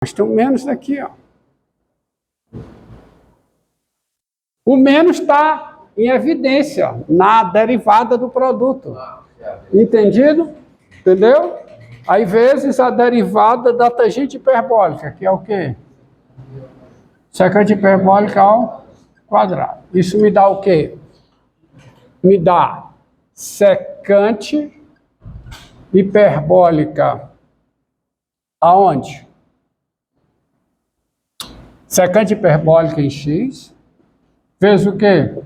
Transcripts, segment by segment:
Mas tem um menos aqui, ó. O menos está em evidência, ó, na derivada do produto. Entendido? Entendeu? Aí, vezes a derivada da tangente hiperbólica, que é o quê? Secante hiperbólica ao quadrado. Isso me dá o quê? Me dá secante hiperbólica aonde? Secante hiperbólica em x, vezes o quê?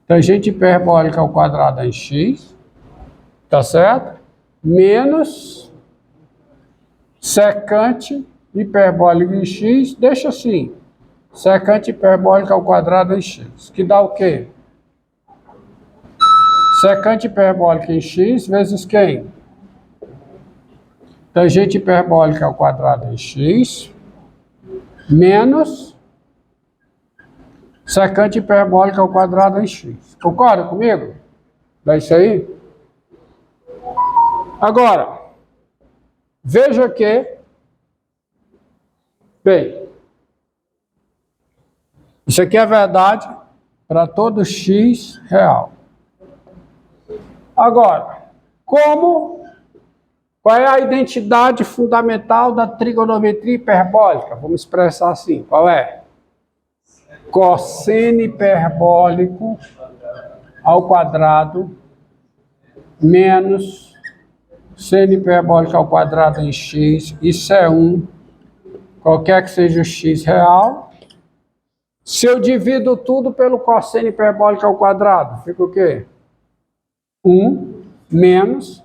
Tangente hiperbólica ao quadrado em x, tá certo? Menos secante hiperbólica em x, deixa assim, secante hiperbólica ao quadrado em x, que dá o quê? Secante hiperbólica em x vezes quem? Tangente hiperbólica ao quadrado em x, menos secante hiperbólica ao quadrado em x. Concorda comigo? É isso aí? Agora, veja que, bem, isso aqui é verdade para todo x real. Agora, qual é a identidade fundamental da trigonometria hiperbólica? Vamos expressar assim, qual é? Cosseno hiperbólico ao quadrado menos seno hiperbólico ao quadrado em x, isso é 1, qualquer que seja o x real. Se eu divido tudo pelo cosseno hiperbólico ao quadrado, fica o quê? 1 menos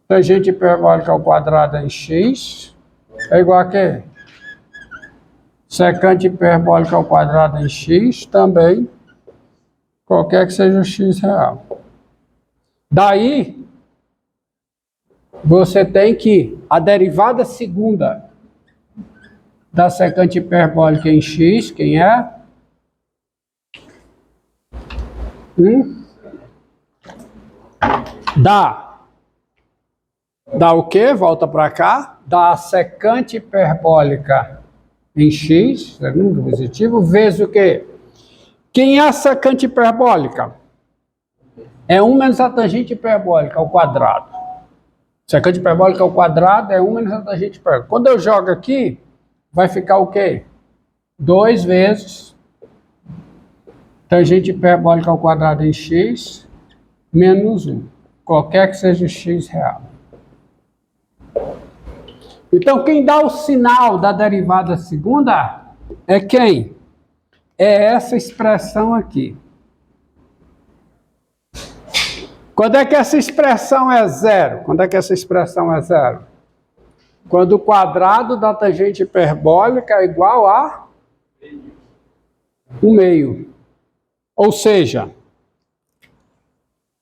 tangente hiperbólica ao quadrado em x é igual a quê? Secante hiperbólica ao quadrado em x também, qualquer que seja o x real. Daí, você tem que a derivada segunda da secante hiperbólica em x, quem é? Dá o quê? Volta para cá. Dá a secante hiperbólica em x, segundo positivo, vezes o quê? Quem é a secante hiperbólica? É 1 menos a tangente hiperbólica ao quadrado. Secante hiperbólica ao quadrado é 1 menos a tangente hiperbólica. Quando eu jogo aqui, vai ficar o quê? 2 vezes tangente hiperbólica ao quadrado em x menos 1, qualquer que seja o x real. Então, quem dá o sinal da derivada segunda é quem? É essa expressão aqui. Quando é que essa expressão é zero? Quando é que essa expressão é zero? Quando o quadrado da tangente hiperbólica é igual a 1/2. Ou seja,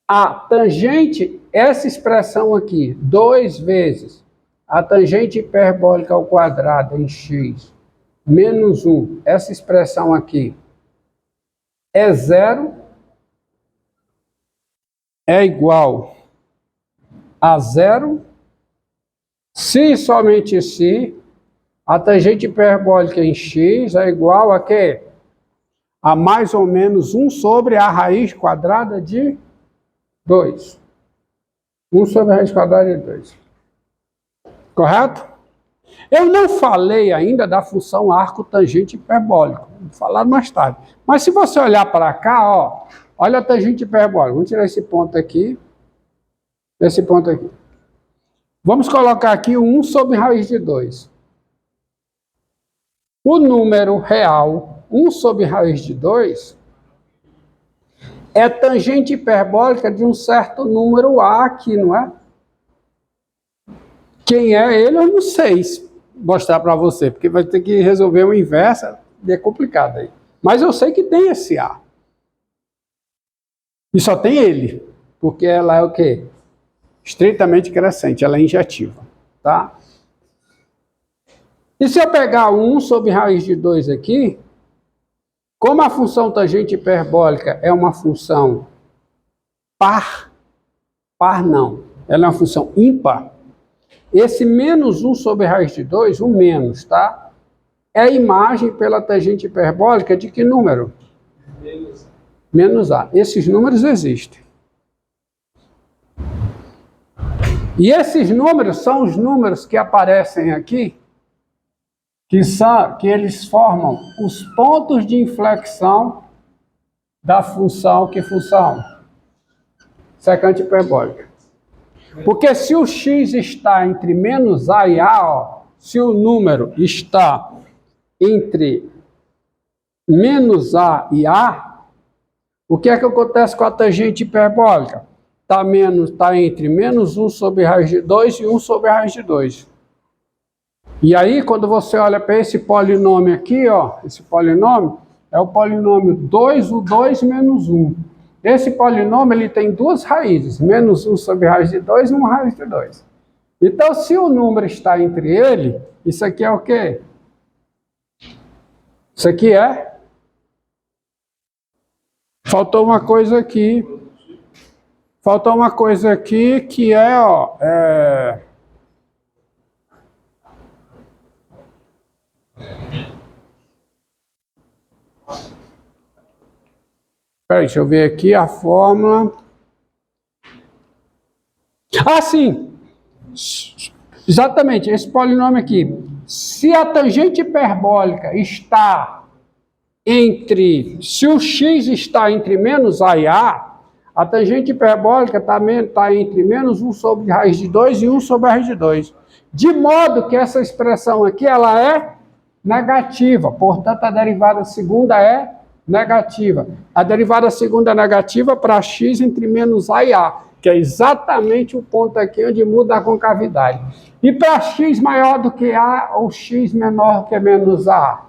a tangente, essa expressão aqui, 2 vezes a tangente hiperbólica ao quadrado em x menos 1, essa expressão aqui é zero, é igual a zero, se e somente se a tangente hiperbólica em x é igual a quê? A mais ou menos 1 sobre a raiz quadrada de 2. 1 sobre a raiz quadrada de 2. Correto? Eu não falei ainda da função arco tangente hiperbólico. Vou falar mais tarde. Mas se você olhar para cá, ó, olha a tangente hiperbólica. Vamos tirar esse ponto aqui. Esse ponto aqui. Vamos colocar aqui o 1 sobre raiz de 2. O número real, 1 sobre raiz de 2, é tangente hiperbólica de um certo número A aqui, não é? Quem é ele, eu não sei mostrar para você, porque vai ter que resolver uma inversa, é complicado aí. Mas eu sei que tem esse A. E só tem ele, porque ela é o quê? Estritamente crescente, ela é injetiva, tá? E se eu pegar 1 sobre raiz de 2 aqui, como a função tangente hiperbólica é uma função par não, ela é uma função ímpar, Esse menos 1 sobre raiz de 2, o menos, tá? É a imagem pela tangente hiperbólica de que número? Menos A. Esses números existem. E esses números são os números que aparecem aqui, que eles formam os pontos de inflexão da função, que função? Secante hiperbólica. Porque se o x está entre menos A e A, ó, se o número está entre menos A e A, o que é que acontece com a tangente hiperbólica? Está entre menos 1 sobre raiz de 2 e 1 sobre raiz de 2. E aí, quando você olha para esse polinômio aqui, ó, esse polinômio é o polinômio 2, o 2 menos 1. Esse polinômio ele tem duas raízes, menos 1 sobre raiz de 2 e 1 raiz de 2. Então, se o número está entre ele, isso aqui é o quê? Isso aqui é? Faltou uma coisa aqui. Faltou uma coisa aqui que é, ó, Peraí, deixa eu ver aqui a fórmula. Ah, sim! Exatamente, esse polinômio aqui. Se a tangente hiperbólica está entre... Se o x está entre menos A e a tangente hiperbólica está entre menos 1 sobre raiz de 2 e 1 sobre raiz de 2. De modo que essa expressão aqui, ela é negativa. Portanto, a derivada segunda é negativa. A derivada segunda é negativa para x entre menos A e A, que é exatamente o ponto aqui onde muda a concavidade. E para x maior do que A ou x menor que menos A?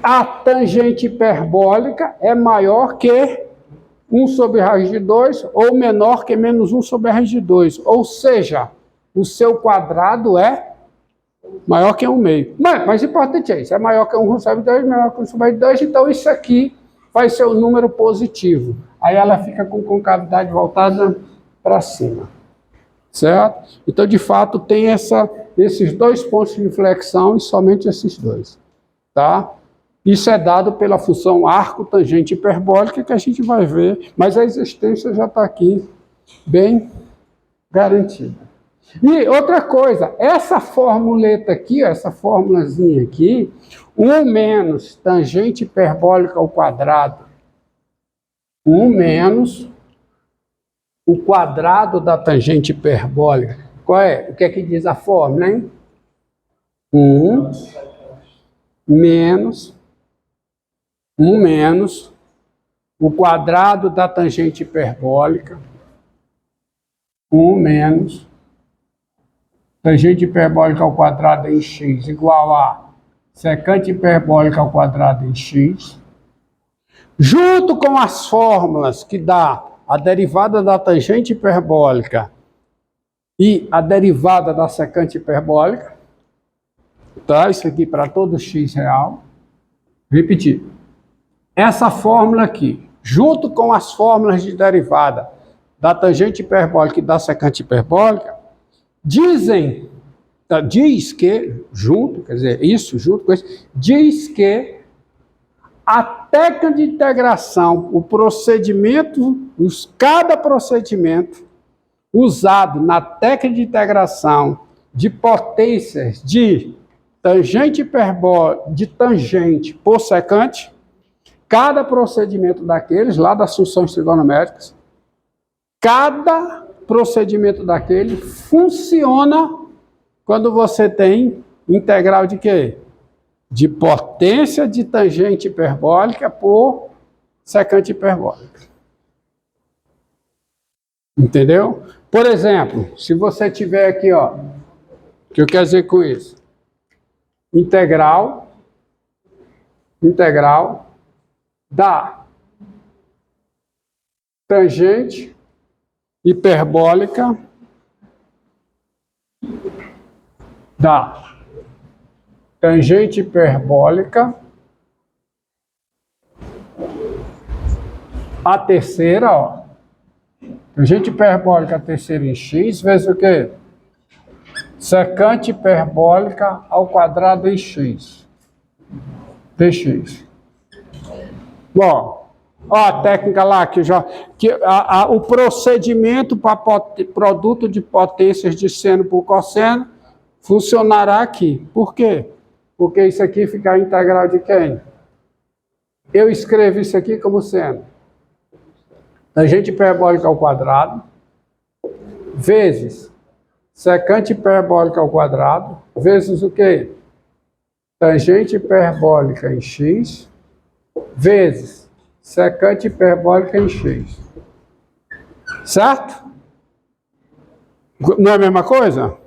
A tangente hiperbólica é maior que 1 sobre raiz de 2 ou menor que menos 1 sobre raiz de 2. Ou seja, o seu quadrado é maior que 1/2. Mas importante é isso, é maior que 1 sobre 2, menor que 1 sobre 2, então isso aqui vai ser um número positivo. Aí ela fica com concavidade voltada para cima. Certo? Então, de fato, tem esses dois pontos de inflexão e somente esses dois. Tá? Isso é dado pela função arco tangente hiperbólica que a gente vai ver, mas a existência já está aqui bem garantida. E outra coisa, essa formuleta aqui, essa formulazinha aqui, 1 menos tangente hiperbólica ao quadrado, 1 menos o quadrado da tangente hiperbólica. Qual é? O que é que diz a fórmula, hein? 1 menos o quadrado da tangente hiperbólica, 1 menos tangente hiperbólica ao quadrado em x igual a secante hiperbólica ao quadrado em x, junto com as fórmulas que dá a derivada da tangente hiperbólica e a derivada da secante hiperbólica, tá? Isso aqui para todo x real. Repetir. Essa fórmula aqui, junto com as fórmulas de derivada da tangente hiperbólica e da secante hiperbólica, diz que, junto, quer dizer, isso junto com isso, diz que a técnica de integração, o procedimento, cada procedimento usado na técnica de integração de potências de tangente hiperbólica, de tangente por secante, cada procedimento daqueles, lá das funções trigonométricas, cada procedimento daquele funciona quando você tem integral de quê? De potência de tangente hiperbólica por secante hiperbólica. Entendeu? Por exemplo, se você tiver aqui, ó, o que eu quero dizer com isso? Integral da tangente hiperbólica a terceira, ó. Tangente hiperbólica a terceira em x vezes o quê? secante hiperbólica ao quadrado em x. Dx. Bom, ó a técnica lá o procedimento para produto de potências de seno por cosseno funcionará aqui. Por quê? Porque isso aqui fica a integral de quem? Eu escrevo isso aqui como sendo tangente hiperbólica ao quadrado vezes secante hiperbólica ao quadrado vezes o quê? Tangente hiperbólica em x vezes secante hiperbólica em x. Certo? Não é a mesma coisa?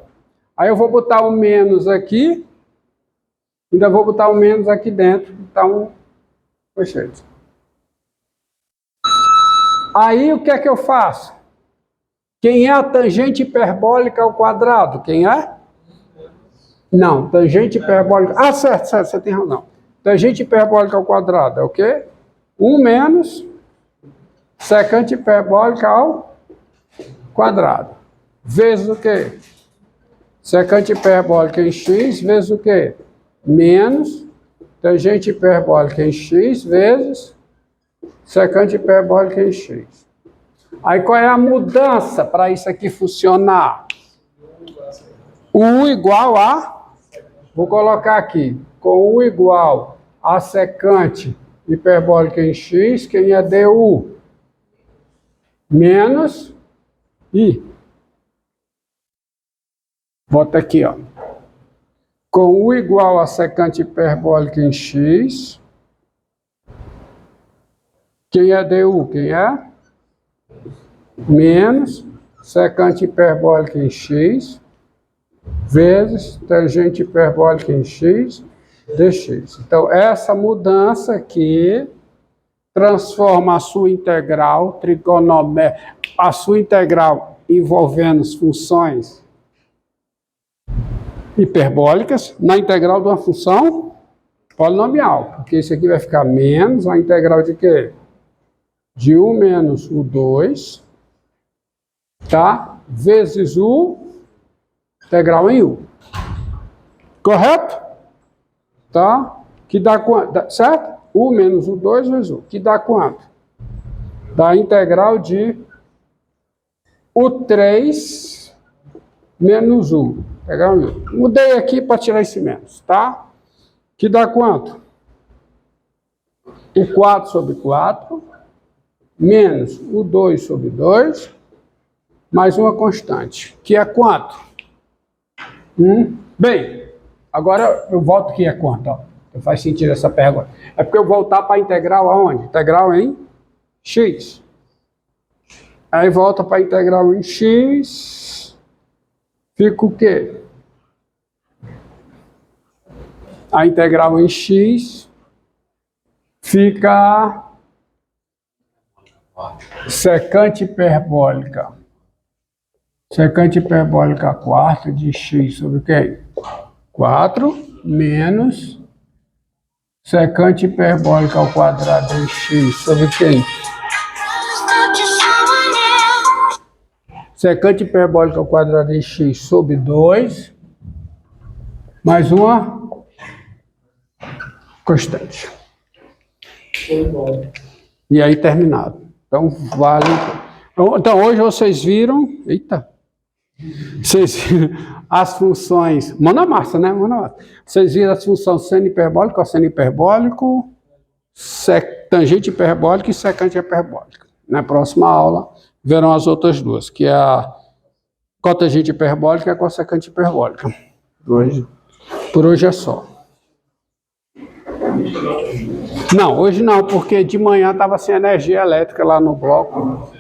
Aí eu vou botar um menos aqui, ainda vou botar um menos aqui dentro, então, perfeito. Aí o que é que eu faço? Quem é a tangente hiperbólica ao quadrado? Quem é? Não, tangente hiperbólica... Ah, certo, você tem razão. Tangente hiperbólica ao quadrado é o quê? 1 menos secante hiperbólica ao quadrado. Vezes o quê? Secante hiperbólica em x vezes o quê? Menos tangente hiperbólica em x vezes secante hiperbólica em x. Aí qual é a mudança para isso aqui funcionar? U igual a... Vou colocar aqui. Com U igual a secante hiperbólica em x, quem é du? Menos I. Bota aqui, ó. Com U igual a secante hiperbólica em x, quem é du? Quem é? Menos secante hiperbólica em x vezes tangente hiperbólica em x dx. Então, essa mudança aqui transforma a sua integral trigonométrica, a sua integral envolvendo as funções hiperbólicas na integral de uma função polinomial, porque isso aqui vai ficar menos a integral de quê? De U menos U2, tá? Vezes U integral em U. Correto? Tá? Que dá quanto? Certo? U menos U2 vezes U. Que dá quanto? Dá a integral de U3 menos U. Integral em U. Mudei aqui para tirar esse menos, tá? Que dá quanto? U4 sobre 4 menos U2 sobre 2 mais uma constante, que é quanto? Bem, agora eu volto aqui a quanto, ó. Não faz sentido essa pergunta. É porque eu voltar para a integral aonde? Integral em x. Aí volta para a integral em x. Fica o quê? A integral em x fica secante hiperbólica. Secante hiperbólica quarta de x sobre o quê? 4 menos secante hiperbólica ao quadrado de x sobre quem? Secante hiperbólica ao quadrado de x sobre 2 mais uma constante. E aí terminado. Então vale. Então hoje vocês viram. Eita! Vocês viram as funções monomassa, né? Monomassa. Vocês viram as funções seno hiperbólico, cosseno hiperbólico, tangente hiperbólica e secante hiperbólica. Na próxima aula verão as outras duas, que é a cotangente hiperbólica e a cossecante hiperbólica. Por hoje é só. Não, hoje não, porque de manhã estava sem energia elétrica lá no bloco.